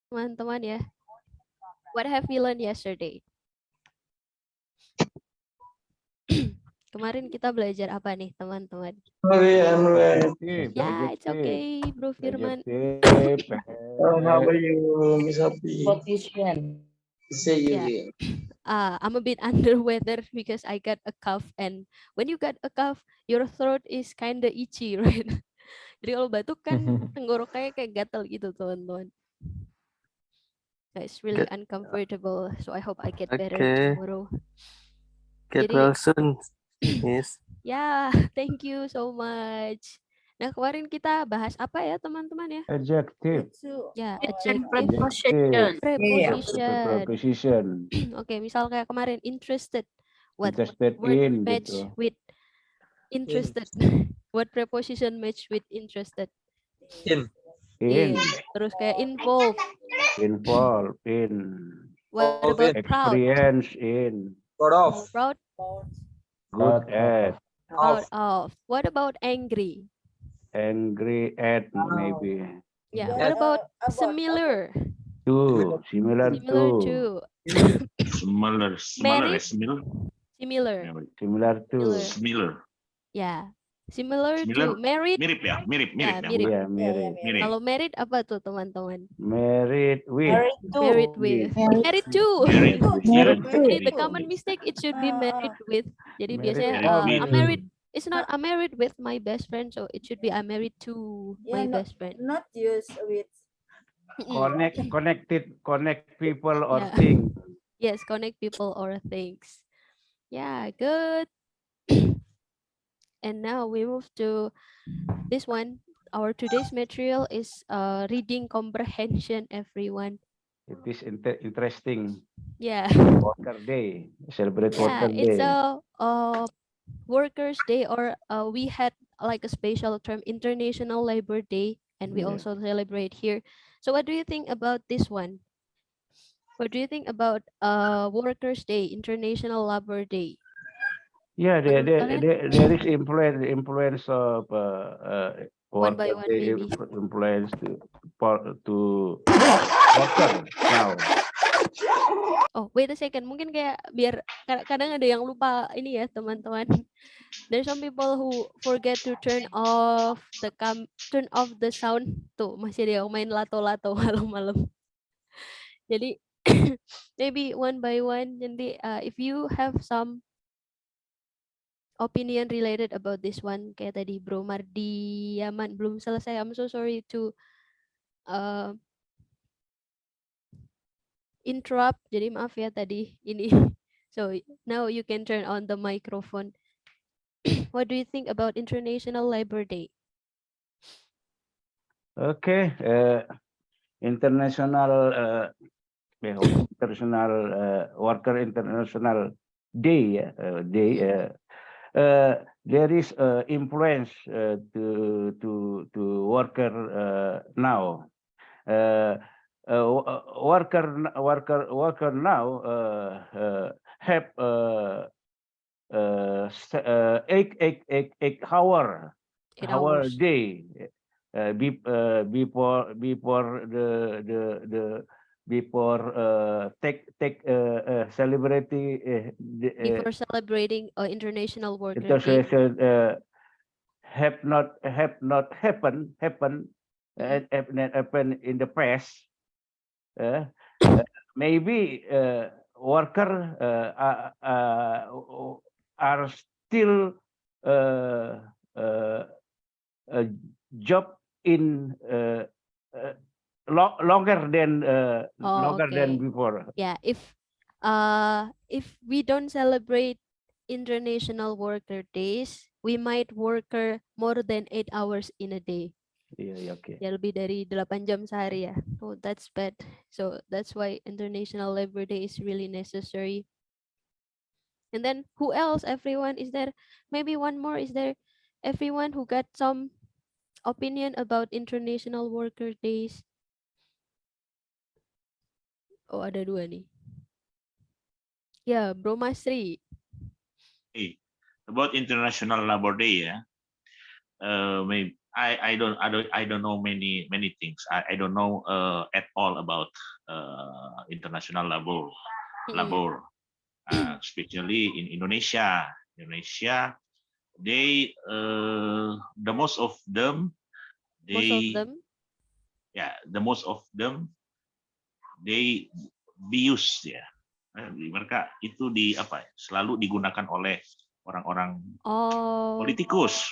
teman-teman ya. What have we learned yesterday? Kemarin kita belajar apa nih, teman-teman? Ya, it's okay, Bro Firman. How are you, Miss Afi? Yeah. I'm a bit under weather because I got a cough, and when you got a cough, your throat is kinda itchy, right? Jadi kalau batuk kan tenggorokannya kayak gatal gitu, teman-teman. It's really uncomfortable, so I hope I get better tomorrow. Get Jadi, well soon. Yes. ya, thank you so much. Nah, kemarin kita bahas apa ya, teman-teman ya? Adjective. Ya, And adjective, preposition. Preposition. Oke, misal kayak kemarin interested. What Interested word in match gitu. with interested? What preposition match with interested? In. In. Terus kayak involved. Involve in. What Involved about in. proud? Experience in. Proud of. Proud, Good at. proud of. What about angry? Angry at maybe. Yeah. Yes. What about similar? To. Similar Similar to. to. Similar. Married? Similar. Similar. Similar to. Similar. Ya. Similar Similar. to. Married? Mirip ya, mirip Ya, ya. mirip. Yeah, married. Mirip. Kalau married apa tuh, teman-teman? Married with. Married with. Married to. Married. Jadi the common mistake it should be married with. Jadi Married biasanya with. I'm married. It's not I'm married with my best friend, so it should be I'm married to my best friend. Not use with. Connect people or Yeah. things. Yes, connect people or things. Yeah, good. And now we move to this one. Our today's material is reading comprehension, everyone. It is interesting. Yeah. Worker Day. Celebrate Yeah, Worker it's Day. a Workers' Day, or we had like a special term, International Labor Day, and we Yeah. also celebrate here. So what do you think about this one? What do you think about Workers' Day, International Labor Day? Yeah, Menurut kalian? there is influence of One by Worker one, Day maybe. influence to worker now. Oh, wait a second. Mungkin kayak biar kadang ada yang lupa ini ya, teman-teman. There's some people who forget to turn off the sound. Tuh, masih ada yang main lato-lato malam-malam. Jadi maybe one by one, nanti if you have some opinion related about this one, kayak tadi Bro Mardiaman belum selesai. I'm so sorry to interrupt. Jadi maaf ya tadi ini. So now you can turn on the microphone. What do you think about International Labor Day? Okay, international worker international day. There is influence to worker now. Worker now have 8 hour day. Before celebrating Before celebrating International Worker Day. have not happen in the past. Maybe worker are still a job in longer than before. Yeah, if we don't celebrate International Worker Days, we might work more than 8 hours in a day. Yeah, okay. Ya lebih dari 8 jam sehari ya. Oh, that's bad. So that's why International Labor Day is really necessary. And then who else? Everyone, is there maybe one more? Is there everyone who got some opinion about International Worker Days? Oh, ada 2 nih. Ya, Bro Masri. About International Labor Day ya. I don't know many things. I don't know at all about international labor, especially in Indonesia. They the most of them Most of they them. the most of them they be used ya. Mereka itu selalu digunakan oleh orang-orang Oh, politikus.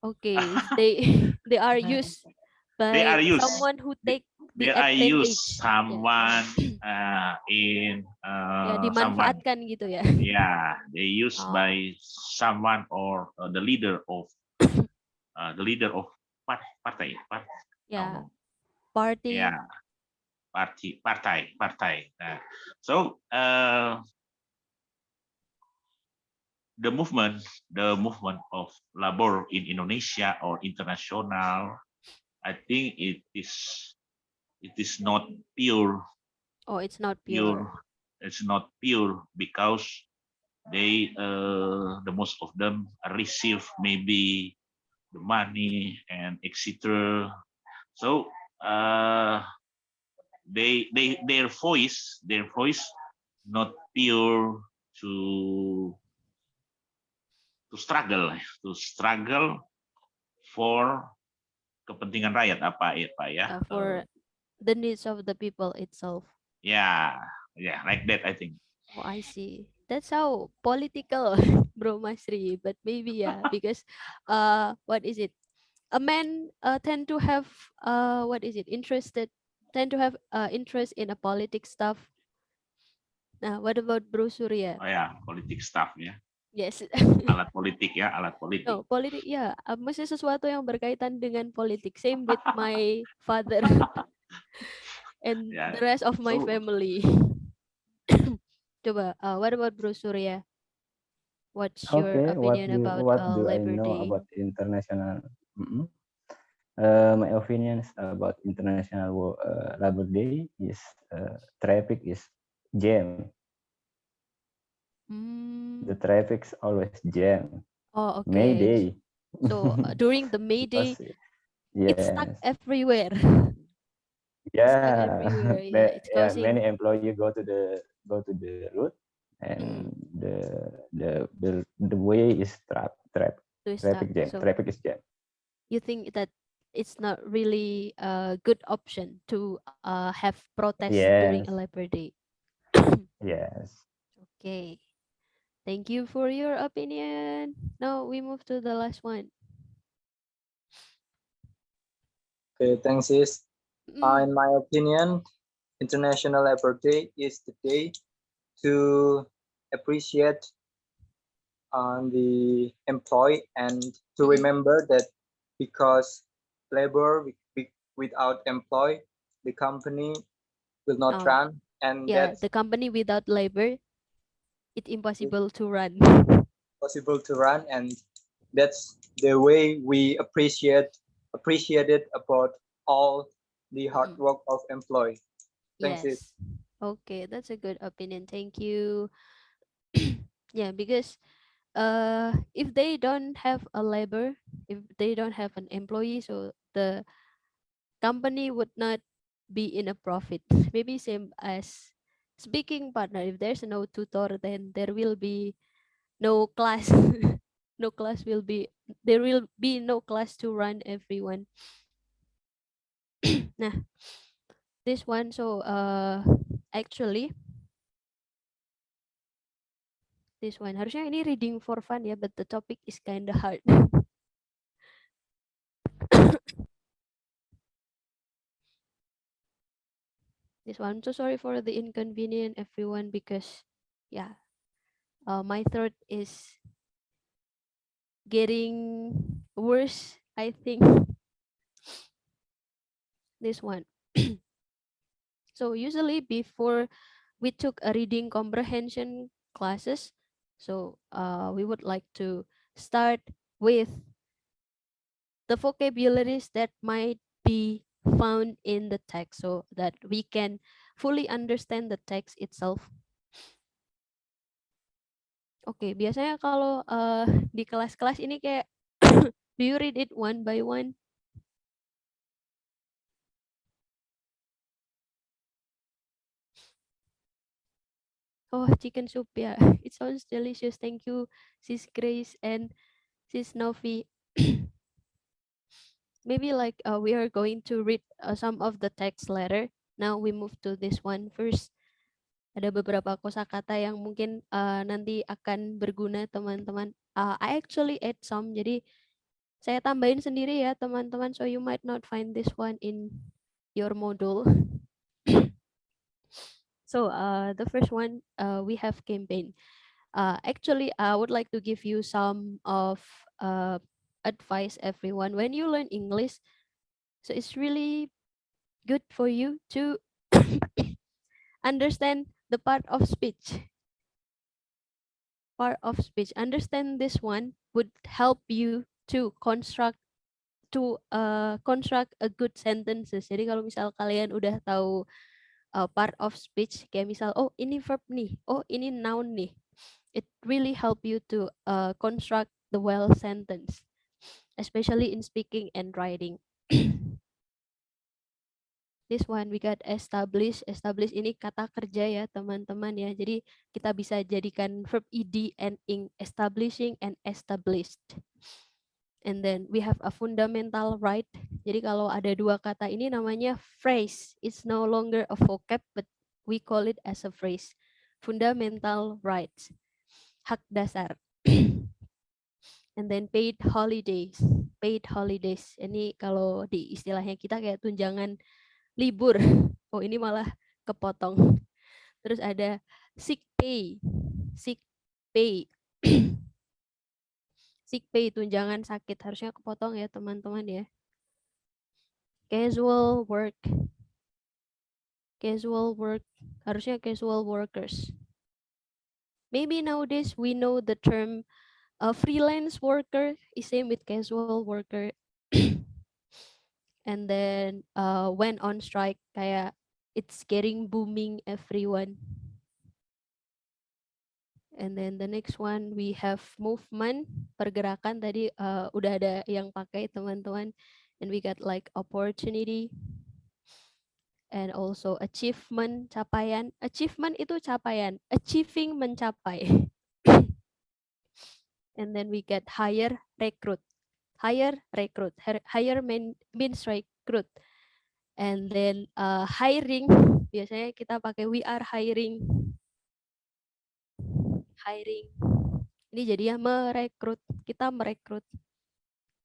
okay. They are used They by are used. someone who take the There I use advantage. Yeah. someone in Ya, someone. dimanfaatkan gitu ya. Yeah, they used Oh. by someone or the leader of partai. Ya, No. party. Yeah, partai. So the movement of labor in Indonesia or international, I think it is not pure. Oh, it's not pure. It's not pure because they the most of them receive maybe the money and etc. So their voice not pure to struggle for kepentingan rakyat Pak ya. For the needs of the people itself. Yeah, like that I think. Oh, I see. That's how political, Bro Masri. But maybe because what is it? A man tend to have what is it? Tend to have interest in a politics stuff. Now, what about Bro Surya? Oh ya, politik staff ya. Yes. Alat politik. No, politik ya, mesti sesuatu yang berkaitan dengan politik. Same with my father and Yeah. the rest of my So, family. Coba, what about Bro Surya? What's your Okay, opinion about what do I Labor know Day? about international? My opinions about international Labor Day is traffic is jam. The traffic's always jam. Oh, okay. May Day. So during the May Day, it's stuck Yes. everywhere. It's stuck Yeah. everywhere. Yeah, it's causing. Many employees go to the route, and the way is traffic jam. So Traffic is jam. you think that it's not really a good option to have protests during a Yes. Labor Day? Yes. Okay. Thank you for your opinion. Now we move to the last one. Okay, thanks, Sis. In my opinion, International Labor Day is the day to appreciate the employee and to remember that because labor without employee, the company will not run, and that's the company without labor, it's impossible to run. possible to run, and that's the way we appreciated about all the hard work of employee. Thanks, Sis. Yes. Okay, that's a good opinion. Thank you. Yeah, because if they don't have a labor, if they don't have an employee, so the company would not be in a profit. Maybe same as speaking partner. If there's no tutor, then there will be no class. No class will be there will be no class to run everyone. Nah, this one, so actually this one harusnya ini reading for fun ya, but the topic is kind of hard. This one, I'm so sorry for the inconvenience everyone, because yeah, my throat is getting worse, I think. This one. So usually before we took a reading comprehension classes, so we would like to start with the vocabularies that might be found in the text so that we can fully understand the text itself. Oke, biasanya kalau di kelas-kelas ini kayak do you read it one by one? Oh, chicken soup, yeah. It sounds delicious. Thank you, Sis Grace and Sis Novi. Maybe like we are going to read some of the text later. Now we move to this one first. Ada beberapa kosakata yang mungkin nanti akan berguna teman-teman. I actually add some, jadi saya tambahin sendiri ya teman-teman. So you might not find this one in your module. So the first one we have campaign. Actually, I would like to give you some of advice, everyone. When you learn English, so it's really good for you to understand the part of speech. Part of speech. Understand this one would help you to construct a good sentences. Jadi kalau misal kalian udah tahu part of speech, kayak misal, oh ini verb nih, oh ini noun nih, it really help you to construct the well sentence, especially in speaking and writing. This one we got establish. Establish ini kata kerja ya teman-teman ya. Jadi kita bisa jadikan verb ed and ing, establishing and established. And then we have a fundamental right. Jadi kalau ada dua kata ini namanya phrase. It's no longer a vocab but we call it as a phrase. Fundamental rights. Hak dasar. And then paid holidays. Paid holidays. Ini kalau di istilahnya kita kayak tunjangan libur. Oh, ini malah kepotong. Terus ada sick pay. Sick pay. Sick pay, tunjangan sakit. Harusnya kepotong ya teman-teman ya. Casual work. Casual work. Harusnya casual workers. Maybe nowadays we know the term freelance worker is same with casual worker. And then when on strike, kayak it's getting booming everyone. And then the next one we have movement, pergerakan tadi udah ada yang pakai teman-teman. And we got like opportunity and also achievement, capaian. Achievement itu capaian, achieving mencapai. And then we get hire, recruit. Hire, recruit. Hire means recruit. And then hiring, biasanya kita pakai we are hiring. Hiring. Ini jadi ya merekrut, kita merekrut.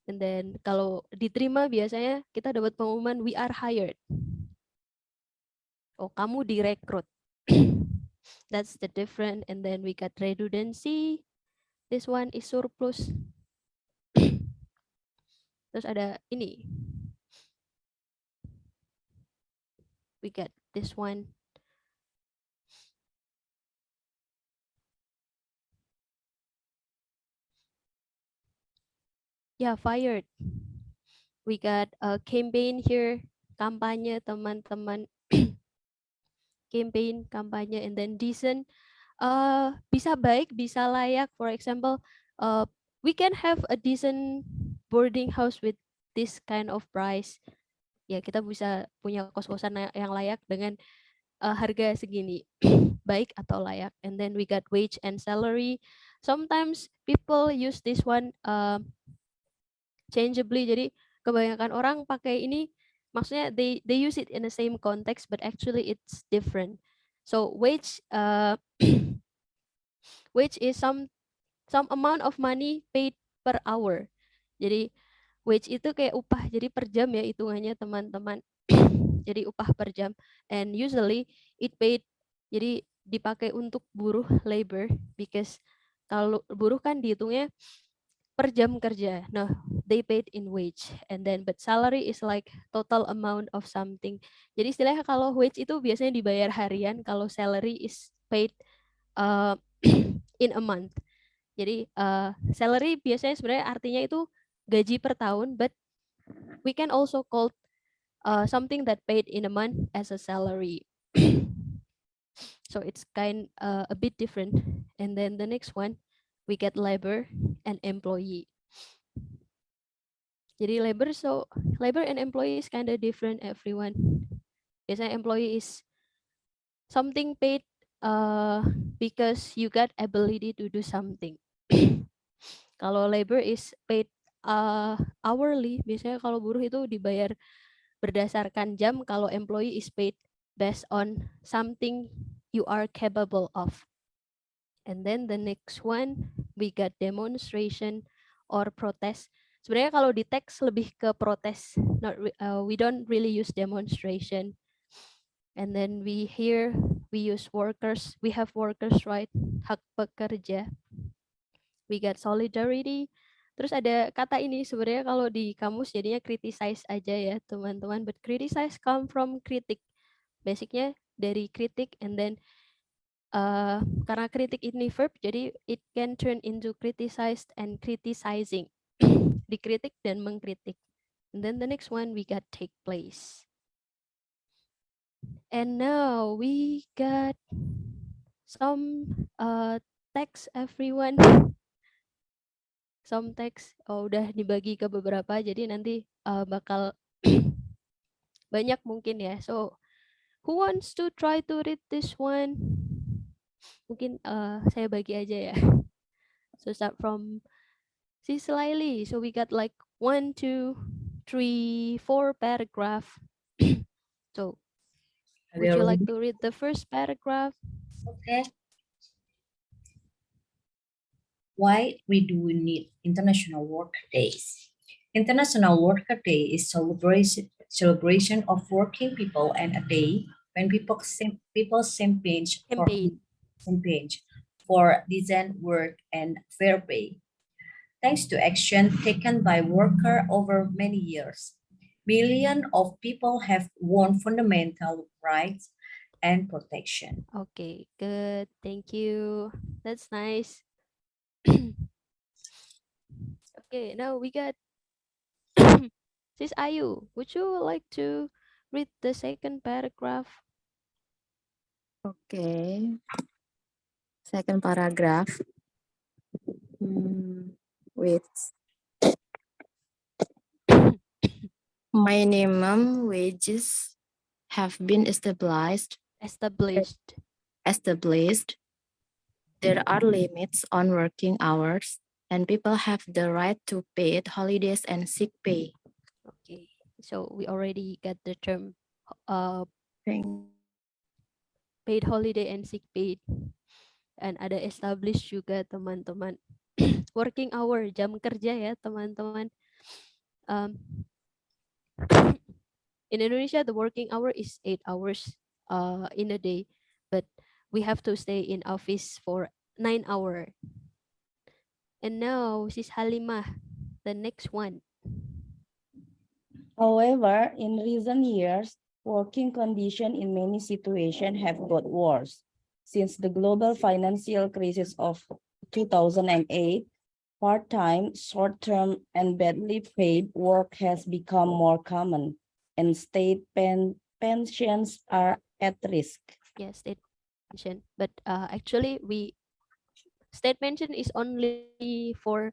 And then kalau diterima biasanya kita dapat pengumuman we are hired. Oh, kamu direkrut. That's the difference. And then we got redundancy. This one is surplus. Terus ada ini. We got this one. Yeah, fired. We got a campaign here. Kampanye teman-teman. Campaign, kampanye, and then decent. Bisa baik, bisa layak. For example, we can have a decent boarding house with this kind of price. Ya, kita bisa punya kos-kosan yang layak dengan harga segini. Baik atau layak. And then we got wage and salary. Sometimes people use this one changeably. Jadi kebanyakan orang pakai ini, maksudnya they use it in the same context, but actually it's different. So wage wage is some amount of money paid per hour. Jadi wage itu kayak upah, jadi per jam ya hitungannya teman-teman. Jadi upah per jam. And usually it paid, jadi dipakai untuk buruh, labor, because kalau buruh kan dihitungnya per jam kerja. Nah, they paid in wage. And then but salary is like total amount of something. Jadi istilahnya kalau wage itu biasanya dibayar harian, kalau salary is paid in a month. Jadi salary biasanya sebenarnya artinya itu gaji per tahun, but we can also call something that paid in a month as a salary. So it's kind a bit different. And then the next one, we get labor and employee. Jadi labor and employee is kind of different, everyone. Biasanya employee is something paid because you got ability to do something. Kalau labor is paid hourly, biasanya kalau buruh itu dibayar berdasarkan jam, kalau employee is paid based on something you are capable of. And then the next one, we got demonstration or protest. Sebenarnya kalau di teks lebih ke protes. We don't really use demonstration. And then we use workers. We have workers right, hak pekerja. We got solidarity. Terus ada kata ini sebenarnya kalau di kamus jadinya criticize aja ya teman-teman. But criticize come from kritik. Basicnya dari kritik, and then karena kritik ini verb, jadi it can turn into criticized and criticizing. Dikritik dan mengkritik. And then the next one we got take place. And now we got some text everyone. Some text udah dibagi ke beberapa, jadi nanti bakal banyak mungkin ya. So who wants to try to read this one? Mungkin saya bagi aja ya. So start from Sis Laili. So we got like 1, 2, 3, 4 paragraph. So would you like to read the first paragraph? Okay. Why we do need International Worker Days? International Worker Day is celebration of working people and a day when people campaign for decent work and fair pay. Thanks to action taken by workers over many years, millions of people have won fundamental rights and protection. Okay, good. Thank you. That's nice. Okay, now we got Sis Ayu. Would you like to read the second paragraph? Okay. Second paragraph. Wait. Minimum wages have been established. There are limits on working hours, and people have the right to paid holidays and sick pay. Okay, so we already got the term paid holiday and sick paid. And ada established juga teman-teman. Working hour, jam kerja ya teman-teman. In Indonesia, the working hour is 8 hours in a day, but we have to stay in office for 9 hours. And now, Sis Halimah, the next one. However, in recent years, working conditions in many situations have got worse. Since the global financial crisis of 2008, part-time, short-term, and badly paid work has become more common, and state pensions are at risk. Yes, state pension. But actually, state pension is only for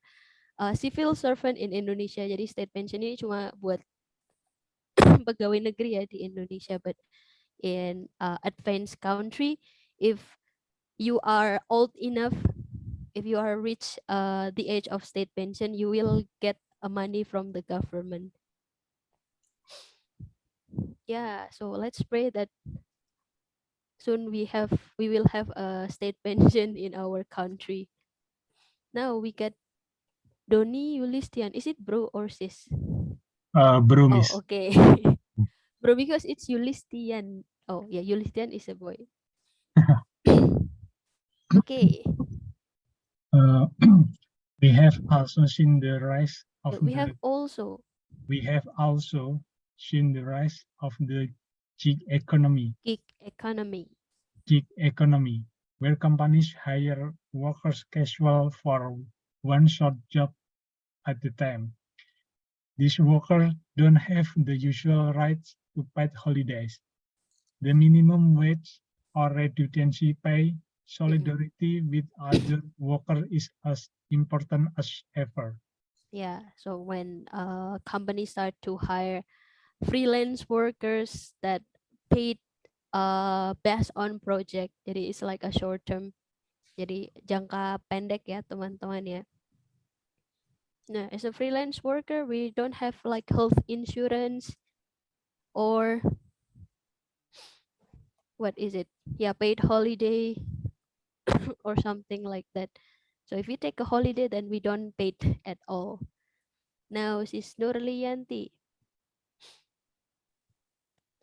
civil servant in Indonesia. Jadi state pension ini cuma buat pegawai negeri ya di Indonesia. But in advanced country, if you are old enough, if you are reach the age of state pension, you will get a money from the government. Yeah, so let's pray that soon we will have a state pension in our country. Now we get Doni Yulistian. Is it bro or sis? Bro, miss. Oh, okay. Bro, because it's Yulistian. Oh, yeah, Yulistian is a boy. Okay. We have also seen the rise of We have also seen the rise of the gig economy. Gig economy, where companies hire workers casual for one short job at a time. These workers don't have the usual rights to paid holidays. The minimum wage or redundancy pay, solidarity with other workers is as important as ever. Yeah, so when companies start to hire freelance workers that paid based on project. Jadi it's like a short term. Jadi jangka pendek ya teman-teman ya. Nah, as a freelance worker, we don't have like health insurance or what is it? Yeah, paid holiday or something like that. So if we take a holiday, then we don't pay it at all. Now, Sis Nurlianti.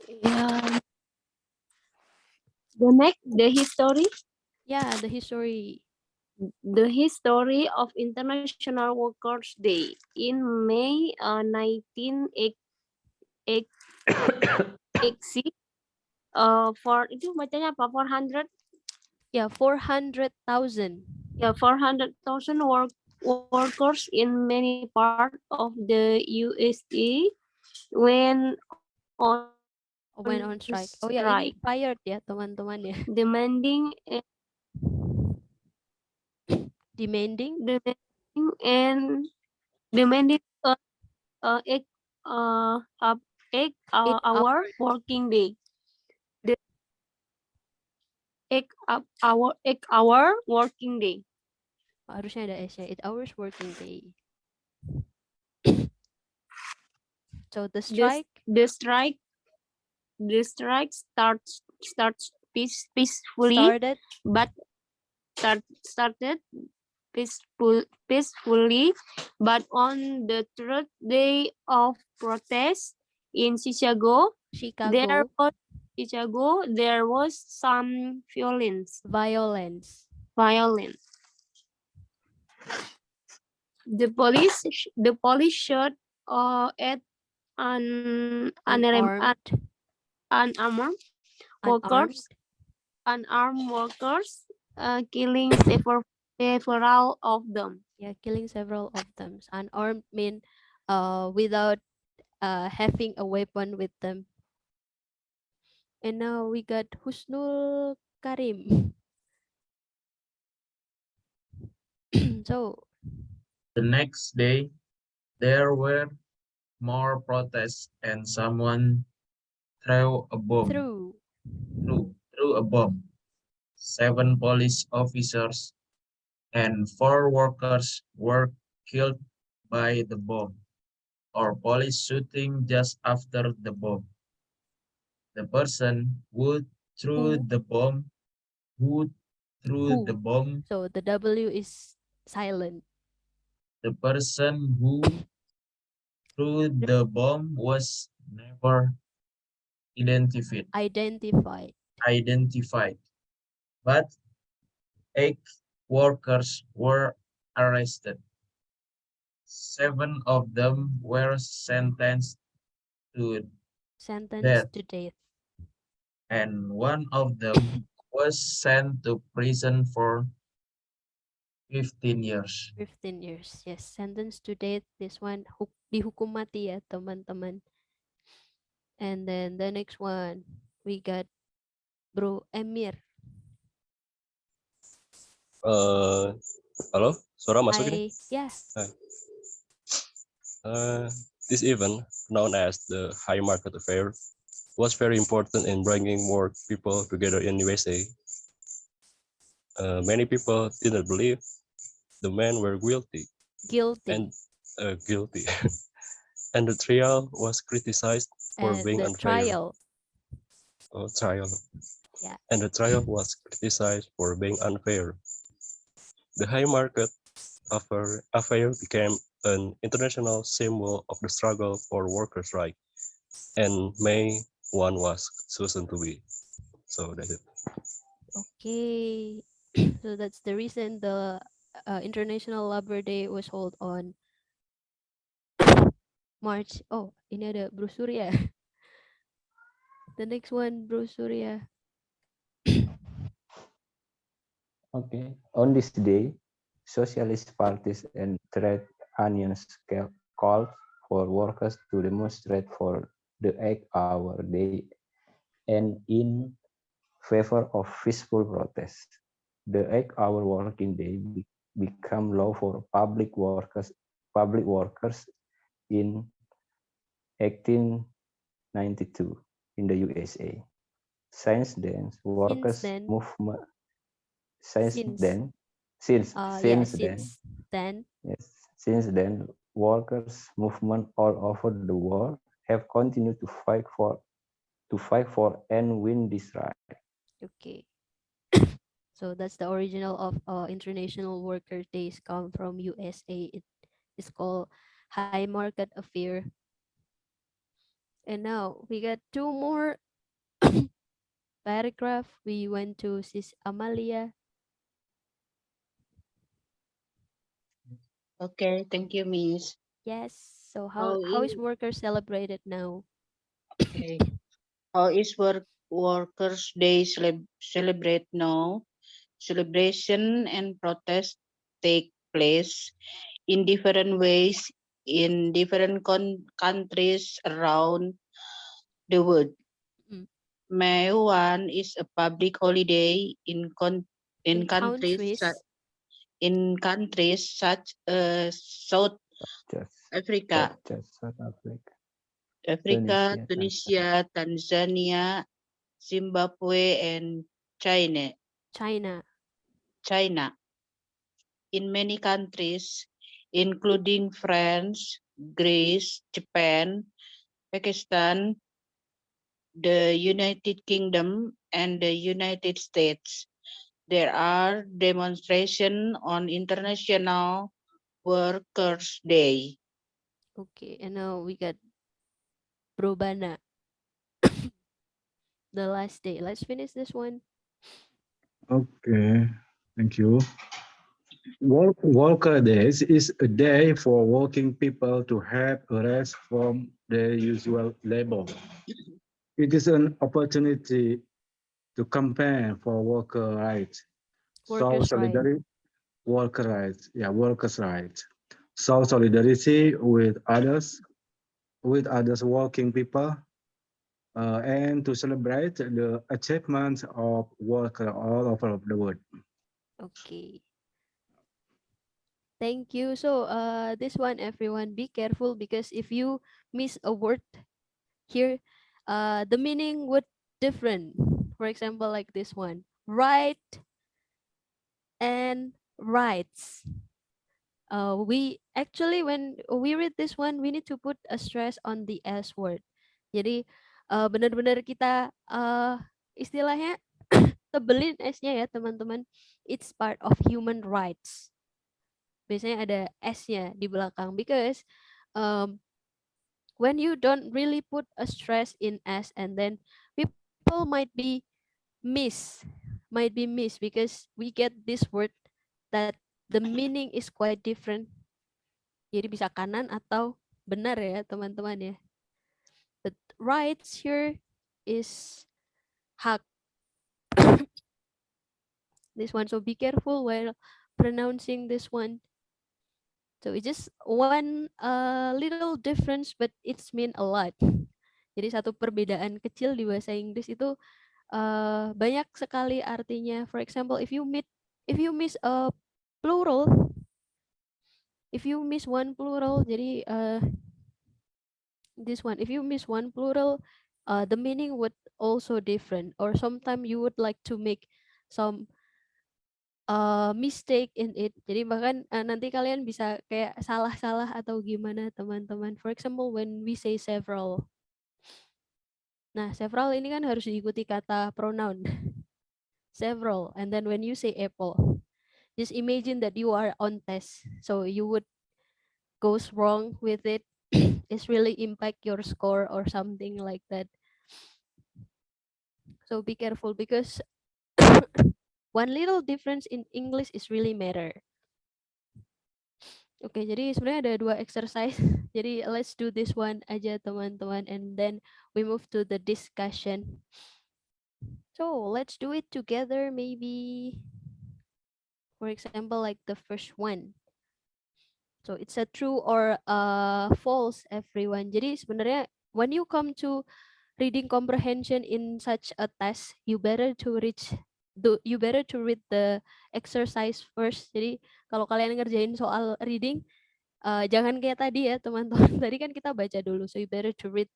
Yeah. The history. Yeah, the history. The history of International Workers' Day in May 1986. For itu bacanya apa? 400? Yeah, 400,000. Yeah, 400,000 workers in many parts of the USA went on strike. Oh ya, strike, ini fired ya teman-teman ya. demanding eight hour working day. The 8 hour working day. Harusnya ada S-nya, 8 hours working day. So the strike starts peacefully, started peacefully, but on the third day of protest in Chicago, there was some violence. The police shot at unarmed workers, killing several of them. Yeah, killing several of them. Unarmed mean without having a weapon with them. And now we got Husnul Karim. So the next day, there were more protests and someone threw a bomb. Threw a bomb. 7 police officers and 4 workers were killed by the bomb or police shooting just after the bomb. The person who threw the bomb, so the W is silent. The person who threw the bomb was never identified. But 8 workers were arrested. 7 of them were sentenced to death. And 1 of them was sent to prison for 15 years. 15 years, yes. Sentenced to death. This one dihukum mati ya teman-teman. And then the next one, we got Bro Emir. Halo, suara masuk ini? Yeah. This event, known as the High Market Affair, was very important in bringing more people together in USA. Many people didn't believe the men were guilty. And the trial was criticized for being unfair. And the trial was criticized for being unfair. The High Market Affair became an international symbol of the struggle for workers' rights, and May 1 was chosen to be. So that's it. Okay, so that's the reason the International Labor Day was held on March. Oh, ini ada Bro Surya. The next one, Bro Surya. Okay, on this day, socialist parties and trade unions called for workers to demonstrate for the 8-hour day and in favor of peaceful protest. The 8-hour working day became law for public workers in 1892 in the USA. Since then, workers then. movement. Since. Since then. yes, since then, workers movement all over the world have continued to fight for and win this right. Okay. So that's the original of International Worker Days come from USA. It is called High Market Affair. And now we got two more paragraph. We went to Sis Amalia. Okay, thank you, Miss. Yes. So How how is is worker celebrated now? okay? How is Workers' Day celebrate now? Celebration and protest take place in different ways in different countries around the world. Mm. May 1 is a public holiday in countries. Such as South Africa, South Africa, Tunisia, Tanzania, Zimbabwe, and China. China. In many countries, including France, Greece, Japan, Pakistan, the United Kingdom, and the United States, there are demonstrations on International Workers' Day. Okay, and now we got Probana. The last day. Let's finish this one. Okay, thank you. Worker Days is a day for working people to have a rest from their usual labor. It is an opportunity to campaign for worker rights. Workers' solidarity, workers' rights. So solidarity with others working people, and to celebrate the achievements of workers all over the world. Okay. Thank you. So this one, everyone, be careful because if you miss a word here, the meaning would different. For example, like this one, right and rights. We actually when we read this one, we need to put a stress on the S word. Jadi benar-benar kita istilahnya tebelin S-nya ya teman-teman. It's part of human rights. Biasanya ada S-nya di belakang because when you don't really put a stress in S and then people might be miss because we get this word that the meaning is quite different. Jadi bisa kanan atau benar ya teman-teman ya. But rights here is hak. This one, so be careful while pronouncing this one. So it's just one little difference, but it's mean a lot. Jadi satu perbedaan kecil di bahasa Inggris itu banyak sekali artinya. For example, if you miss a plural, if you miss one plural, jadi this one, if you miss one plural, the meaning would also different. Or sometimes you would like to make some mistake in it. Jadi bahkan nanti kalian bisa kayak salah-salah atau gimana teman-teman. For example, when we say several. Nah, several ini kan harus diikuti kata pronoun. Several. And then when you say apple, just imagine that you are on test. So you would goes wrong with it. It's really impact your score or something like that. So be careful because one little difference in English is really matter. Oke, jadi sebenarnya ada dua exercise. Jadi let's do this one aja teman-teman and then we move to the discussion. So let's do it together maybe. For example, like the first one. So it's a true or false everyone. Jadi sebenarnya when you come to reading comprehension in such a test, you better to read the exercise first. Jadi kalau kalian ngerjain soal reading, jangan kayak tadi ya teman-teman. Tadi kan kita baca dulu, so you better to read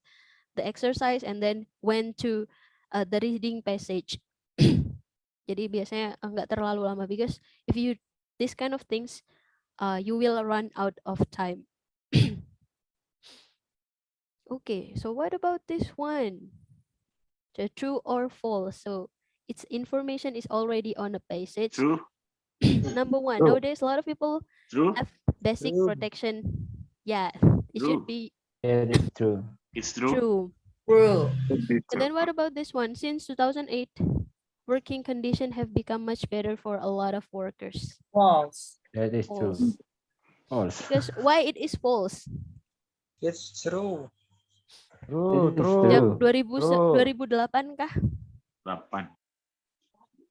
the exercise and then when to the reading passage. Jadi biasanya nggak terlalu lama, because if you this kind of things, you will run out of time. Okay, so what about this one? The true or false? So its information is already on the passage. True. Number one, True. nowadays a lot of people True. have basic True. protection. Yeah, it should True. be Yeah, it's true. It's true. true. True. And then what about this one? Since 2008, working conditions have become much better for a lot of workers. False. That is true. False. False. Because why it is false? It's true. True, It is Sejak true. 2008 kah? 8.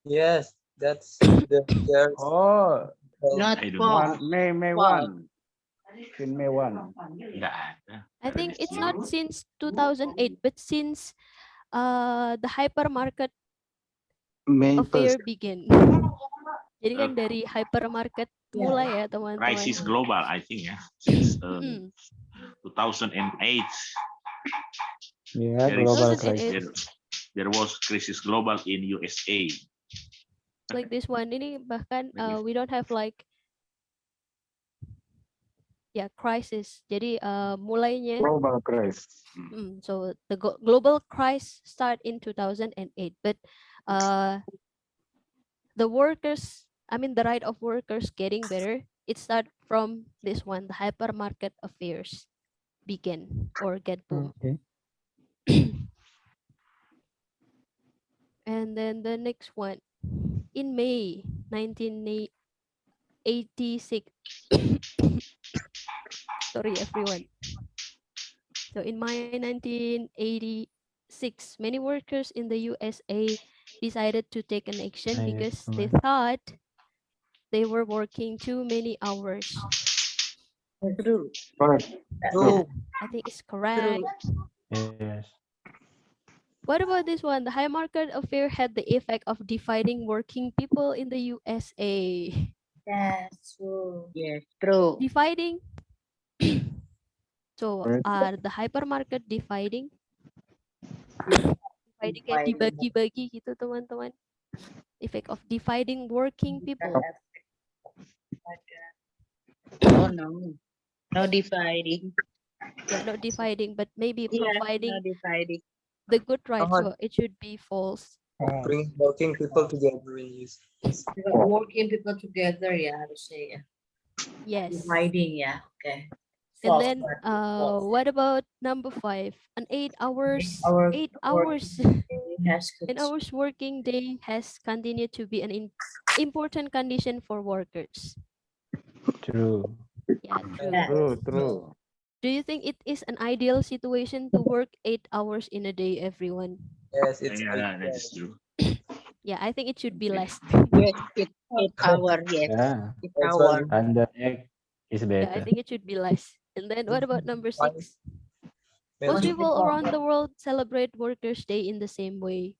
Yes, that's there's Oh, Not I don't know. false. May False. 1. In May 1. Nggak ada. I think it's not Tradisi. since 2008, but since the hypermarket May affair 1st. began. Jadi kan dari hypermarket Yeah. mulai ya teman-teman. Crisis global, I think, ya. Since Mm. 2008. Yeah, There is- global 2008. crisis. There was crisis global in USA. Like this one, ini bahkan Like this. we don't have like crisis. Jadi mulainya Global crisis. so the global crisis start in 2008, but the workers, I mean the right of workers getting better, it start from this one, the hypermarket affairs begin or get boom. Okay. And then the next one, in May 1986. Sorry everyone. So in May 1986, many workers in the USA decided to take an action because they thought they were working too many hours. True. Correct. true. I think it's correct. Yes. What about this one? The high market affair had the effect of dividing working people in the USA. That's true. Yes, true. Dividing. So Correct. are the hypermarket dividing? Dividing kayak Dividing. dibagi-bagi gitu teman-teman. Effect of dividing working people. Oh no. No dividing. Yeah, not dividing, but maybe Yes, providing no dividing. the good right. Uh-huh. So it should be false. Bring working people together in use. Working people together, yeah, harusnya ya. Yes. Dividing, yeah. Okay. And False, then but false. what about number 5? An 8 hours Has an hours working day has continued to be an important condition for workers. True. Yeah, true. True. Do you think it is an ideal situation to work 8 hours in a day, everyone? Yes, it's Yeah, that is true. Yeah, I think it should be less. Yes, it's 8 hours. Yes, Yeah. 8 That's hours. why Under egg is Yeah, I better. think it should be less. And then what about number 6? Most maybe people around the world celebrate Workers' Day in the same way.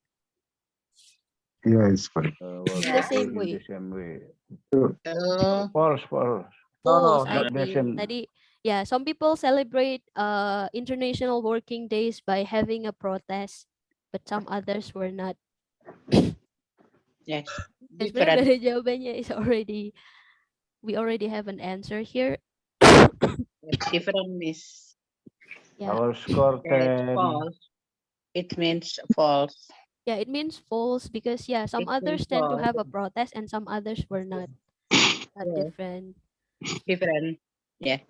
Yeah, it's correct. In the same way. False. False, no, I think. Tadi, yeah, some people celebrate international working days by having a protest, but some others were not. Yes. Sebenarnya dari jawabannya is we already have an answer here. Different is Our score 10. false. It means false. Yeah, it means false because some It means others tend to false. have a protest and some others were not. Different. Different. Yeah.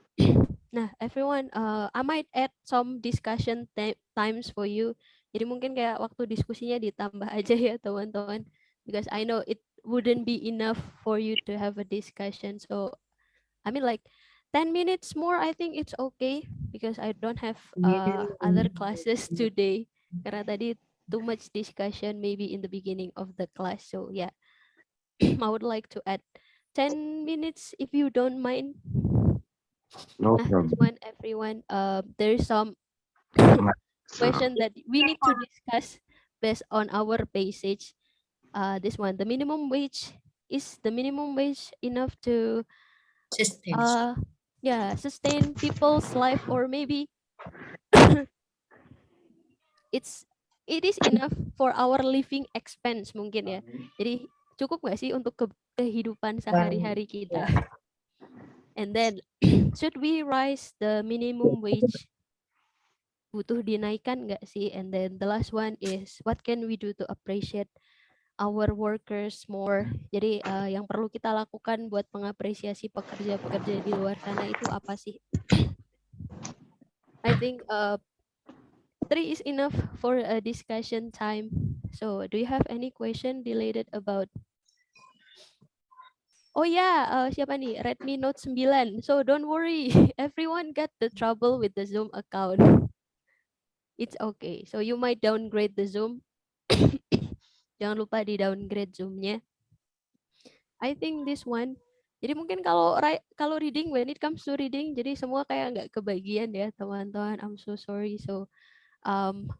Nah, everyone, I might add some discussion times for you. Jadi mungkin kayak waktu diskusinya ditambah aja ya teman-teman. Because I know it wouldn't be enough for you to have a discussion. So, I mean like 10 minutes more, I think it's okay. Because I don't have other classes today. Karena tadi too much discussion maybe in the beginning of the class. So, yeah. I would like to add 10 minutes if you don't mind. No This problem. one, everyone, there's some question that we need to discuss based on our passage. This one, the minimum wage, is the minimum wage enough to sustain people's life, or maybe it's it is enough for our living expense mungkin ya. Jadi cukup nggak sih untuk kehidupan sehari-hari kita? And then should we rise the minimum wage? Butuh dinaikkan nggak sih? And then the last one is what can we do to appreciate our workers more? Jadi yang perlu kita lakukan buat mengapresiasi pekerja-pekerja di luar sana itu apa sih? I think 3 is enough for a discussion time. So do you have any question related about? Oh ya, siapa nih? Redmi Note 9. So don't worry, everyone got the trouble with the Zoom account. It's okay. So you might downgrade the Zoom. Jangan lupa di downgrade Zoom-nya. I think this one. Jadi mungkin kalau reading, when it comes to reading, jadi semua kayak nggak kebagian ya teman-teman. I'm so sorry. So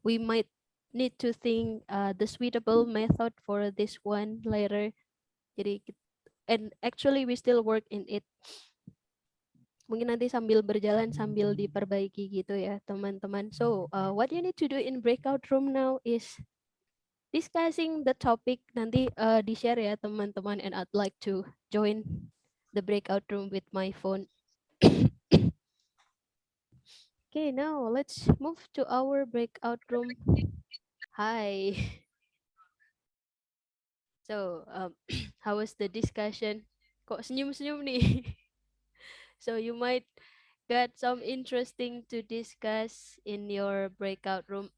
we might need to think the suitable method for this one later. Jadi and actually we still work in it. Mungkin nanti sambil berjalan sambil diperbaiki gitu ya teman-teman. So what you need to do in breakout room now is discussing the topic. Nanti di share ya teman-teman, and I'd like to join the breakout room with my phone. Okay, now let's move to our breakout room. Hi. So how was the discussion? Kok senyum-senyum nih? So you might get some interesting to discuss in your breakout room.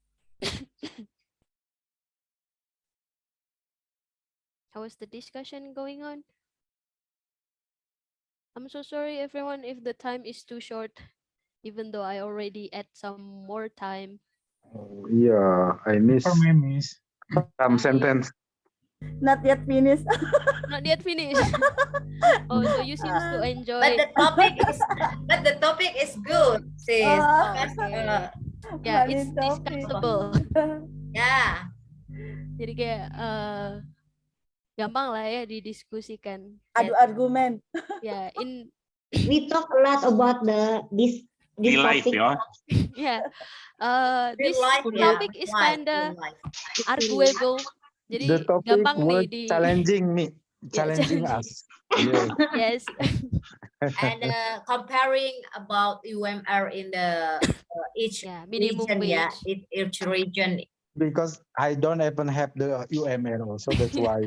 How is the discussion going on? I'm so sorry everyone if the time is too short, even though I already add some more time. Yeah, I miss some sentence. Not yet finished. Not yet finished. Oh, so you seems to enjoy. But the topic is good, sis. Okay. Yeah, it's discussable. Yeah. Jadi kayak gampang lah ya didiskusikan. Adu argumen. Yeah, in we talk a lot about this life, topic. Yeah. This topic is kinda arguable. Jadi The topic gampang nih was di challenging me, challenging us. Yeah. Yes. And comparing about UMR in the each minimum region, wage. each region. Because I don't even have the UMR also, that's why.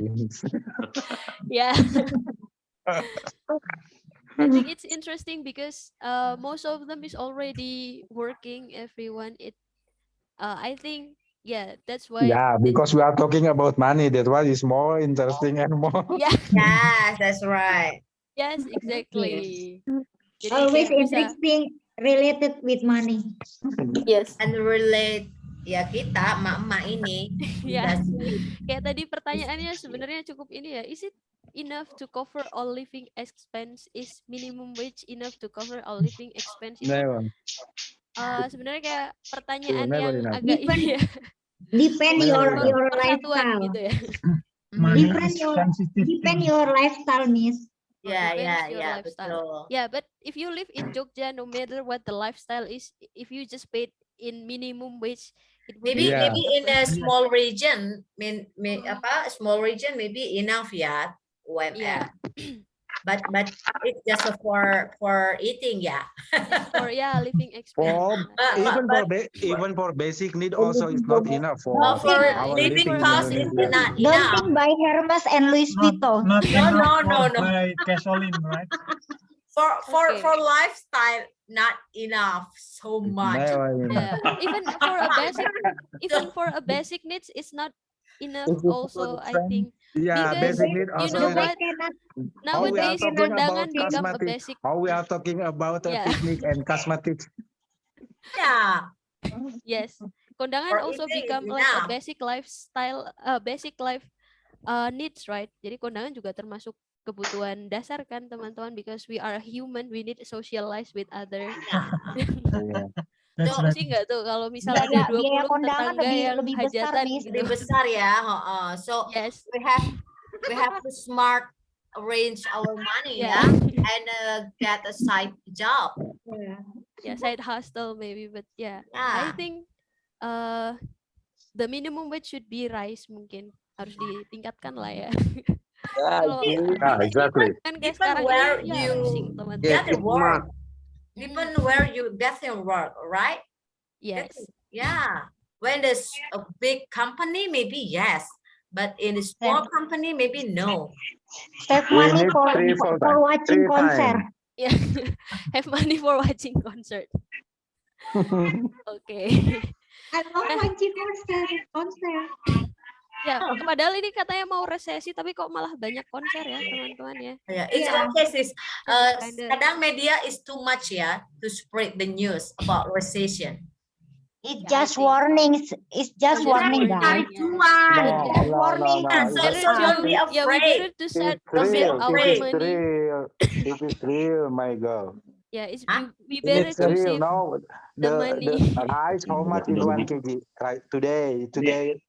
Yeah. I think it's interesting because most of them is already working. Everyone, I think that's why. Yeah, because we are talking about money, that one is more interesting and more. Yeah. Yes, that's right. Yes, exactly. Jadi Always kayak bisa. interesting related with money. Yes. And relate ya kita emak-emak ini. Ya. Kayak tadi pertanyaannya sebenarnya cukup ini ya. Is it enough to cover all living expense? Is minimum wage enough to cover all living expense? Itu sebenarnya kayak pertanyaan yang agak ini ya. Depend your persatuan lifestyle. gitu ya. Depend your lifestyle, Miss. Yeah, betul. Yeah, but if you live in Jogja, no matter what the lifestyle is, if you just paid in minimum wage, it would maybe in a small region, small region maybe enough, UMR. Yeah. But it's just for eating, Just for living expense. Even for basic need also is not enough for our living cost is not enough. Don't think by Hermes and Louis Vuitton. No. Buy gasoline, right? For lifestyle, not enough so much. Yeah. Even for a basic needs, it's not enough. Also, I think. Yeah, because basic need you also. know what? Nowadays, kondangan become a basic. How we are talking about a picnic and cosmetics. Yeah. Yes, kondangan also become like a basic lifestyle, basic life needs, right? Jadi kondangan juga termasuk kebutuhan dasar kan teman-teman, because we are human, we need to socialize with other. Tuh sih nggak tuh kalau misalnya ada 20 tetangga yang hajatan gitu. Lebih besar ya. So yes. we have to smart arrange our money and get a side job. Yeah, side hustle maybe, but I think the minimum wage should be rise, mungkin harus ditingkatkan lah ya. Yeah, Kalau Yeah, exactly. kan kayak Depend sekarang where ini ya you pusing teman-teman. get the It's work. smart. Depend where you get your work, right? Yes. Yeah. When there's a big company, maybe yes. But in a small company, maybe no. Save We money need three for full-time, watching three concert. time. Yeah, have money for watching concert. Oke. I love watching concert. Ya, padahal ini katanya mau resesi, tapi kok malah banyak konser ya, teman-teman ya. Yeah, it's Yeah. okay, sis. Kinda- Kadang media is too much ya to spread the news about recession. It's Yeah, I just think so. warning. It's just warning, guys. No, Just no, warning. no. So It's don't be Yeah, we better afraid. to set Don't be real. our afraid. It is money. real. It is real, my girl. Yeah, Huh? we We need better It's to real. save No, the the money. rice how much in 1 kg? Right today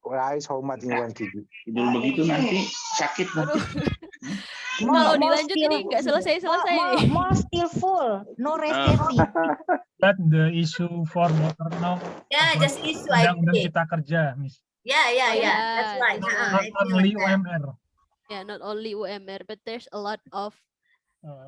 rice how much in 1 kg? Tidur begitu nanti sakit nanti. Aduh. Kalau dilanjut ini nggak selesai-selesai nih. Mall still full. No recession. But the issue for better now, Yeah, apa, just issue I undang-undang think. cipta kerja, Miss. Yeah, yeah, Oh, yeah. yeah, That's right. that's I Not think only like that. UMR. Yeah, not only UMR, but there's a lot of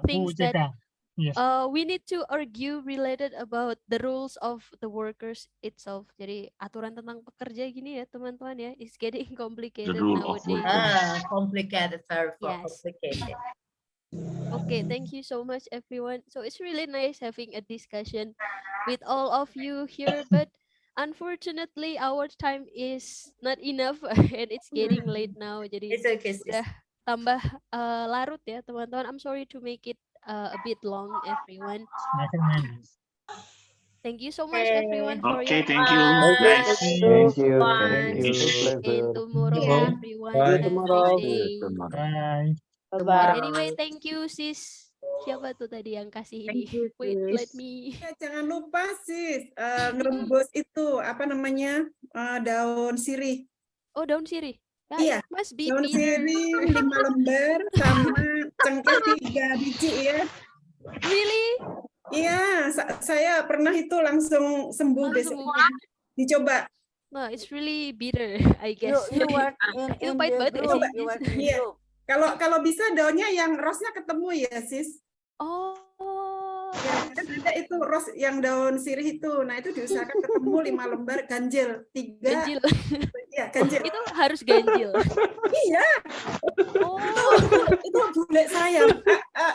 Things things that Yes. we need to argue related about the rules of the workers itself. Jadi aturan tentang pekerja gini ya teman-teman ya, it's getting complicated The rule of nowadays. workers. Complicated, very Yes. complicated. Okay, thank you so much everyone. So it's really nice having a discussion with all of you here, but unfortunately our time is not enough and it's getting late now. Jadi It's okay, sis. udah tambah larut ya teman-teman. I'm sorry to make it a bit long everyone. Never mind. Thank you so much everyone for Okay, your thank you, guys. Thank you. Thank Thank you. And tomorrow Yeah. everyone See you have a tomorrow. good day. Bye. And anyway, thank you sis. Siapa tuh tadi yang kasih ini? Wait, let me. Jangan lupa sis ngerebus itu apa namanya daun sirih. Oh, daun sirih. Iya. It must be Daun bitter. sirih 5 lembar sama cengkeh 3 biji ya. Really? Iya, saya pernah itu langsung sembuh besoknya. Dicoba. No, it's really bitter, I guess. You work Itu in pahit the banget ya group. sih. You work in the Iya. group. Kalau bisa daunnya yang rosnya ketemu ya, sis. Oh. Ya, kan ada itu ros yang daun sirih itu. Nah, itu diusahakan ketemu 5 lembar ganjil. 3. Ganjil. Ya, ganjil. Itu harus ganjil. Iya. Oh. Itu bule saya.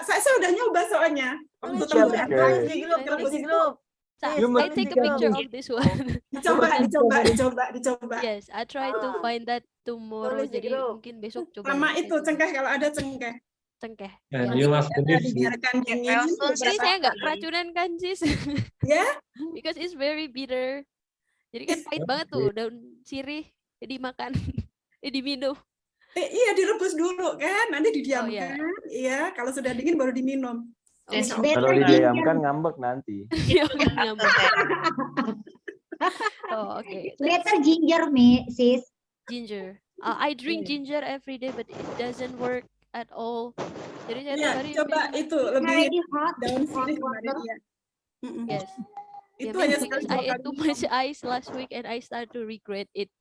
Saya udah nyoba soalnya. Waktu Siap, teman oke. di grup Let's itu. I take a picture of this one. Dicoba. Yes, I try to find that tomorrow. Tulis di Jadi grup. mungkin besok coba. Sama ya, itu saya coba. cengkeh kalau ada cengkeh. Cengkeh. And Ya. you must believe Dibiarkan dingin. Jadi saya nggak keracunan kan sis? Ya? Because it's very bitter. Jadi kan pahit banget tuh daun sirih. Jadi makan, diminum. Iya, direbus dulu kan, nanti didiamkan. Oh, Iya, kalau sudah dingin baru diminum. Kalau didiamkan ngambek nanti. Ngambek. Oh, okay. Better ginger, sis. Ginger. I drink ginger every day, but it doesn't work at all. Jadi saya Iya, tiap hari coba minum. itu lebih daun sirih kemarin ya. Yes. Itu Yeah, hanya maybe because sekali 2 I ate kali too minum. much ice last week and I start to regret it.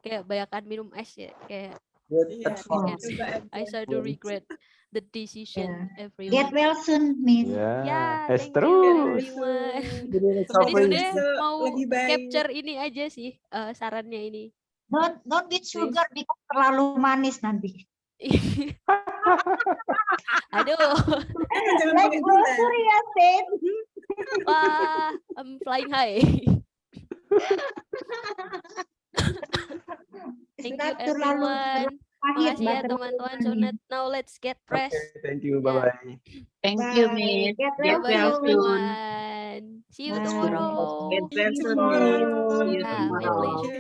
Kayak banyakan minum es ya, kayak Iya, weekends, coba I start to regret the decision Get everyone. well soon, Miss. Ya, es thank you terus. everyone. Jadi Jadi recovery. sebenarnya mau lebih baik. capture ini aja sih sarannya ini. Don't eat sugar because terlalu manis nanti. Aduh. Jangan Like pakai gula. grocery ya, sis. Wah, I'm flying high. Thank you Not terlalu everyone. pahit, Makasih ya but teman-teman. So terlalu manis. now let's get rest. Thank you. Bye-bye. Thank you, Bye. Miss. Get Get well Bye-bye well soon. soon. everyone. See you Bye. tomorrow. Get well soon, Tomorrow. Miss. See you Yeah, my tomorrow. pleasure.